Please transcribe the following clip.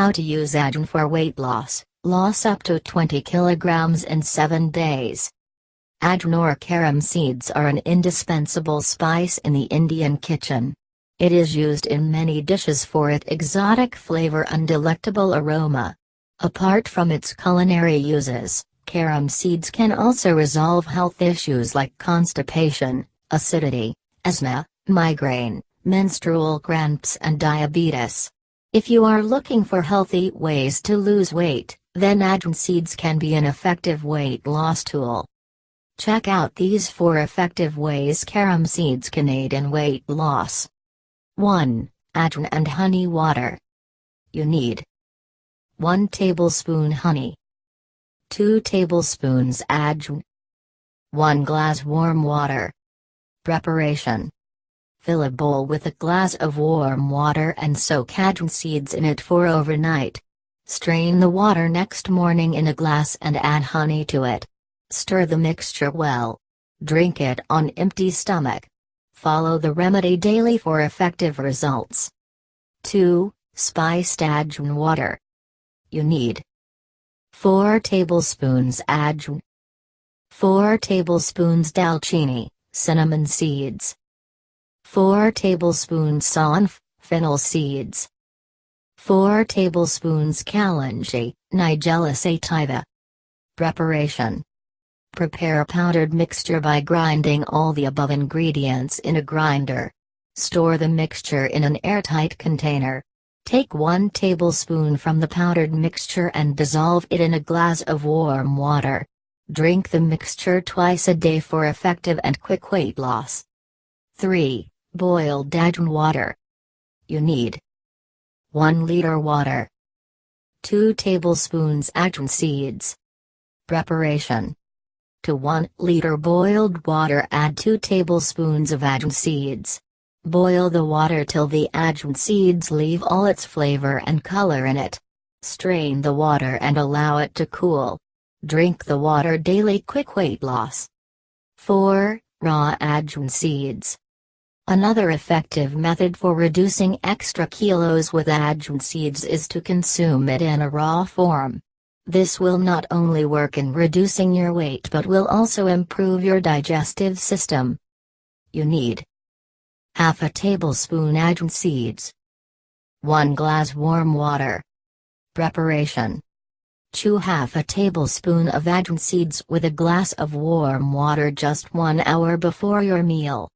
How to use Ajwain for weight loss. Loss up to 20 kilograms in 7 days. Ajwain or carom seeds are an indispensable spice in the Indian kitchen. It is used in many dishes for its exotic flavor and delectable aroma. Apart from its culinary uses, carom seeds can also resolve health issues like constipation, acidity, asthma, migraine, menstrual cramps and diabetes. If you are looking for healthy ways to lose weight, then Ajwain seeds can be an effective weight loss tool. Check out these 4 effective ways carom seeds can aid in weight loss. 1. Ajwain and honey water. You need 1 tablespoon honey, 2 tablespoons Ajwain, 1 glass warm water. Preparation: fill a bowl with a glass of warm water and soak Ajwain seeds in it for overnight. Strain the water next morning in a glass and add honey to it. Stir the mixture well. Drink it on empty stomach. Follow the remedy daily for effective results. 2. Spiced Ajwain water. You need 4 tablespoons Ajwain, 4 tablespoons dalchini, cinnamon seeds, 4 tablespoons saunf, fennel seeds, 4 tablespoons kalanji, nigella sativa. Preparation: prepare a powdered mixture by grinding all the above ingredients in a grinder. Store the mixture in an airtight container. Take 1 tablespoon from the powdered mixture and dissolve it in a glass of warm water. Drink the mixture twice a day for effective and quick weight loss. 3. Boiled Ajwain water. You need 1 liter water, 2 tablespoons Ajwain seeds. Preparation: to 1 liter boiled water add 2 tablespoons of Ajwain seeds. Boil the water till the Ajwain seeds leave all its flavor and color in it. Strain the water and allow it to cool. Drink the water daily. Quick weight loss. 4. Raw Ajwain seeds. Another effective method for reducing extra kilos with Ajwain seeds is to consume it in a raw form. This will not only work in reducing your weight but will also improve your digestive system. You need half a tablespoon Ajwain seeds, 1 glass warm water. Preparation: chew half a tablespoon of Ajwain seeds with a glass of warm water just 1 hour before your meal.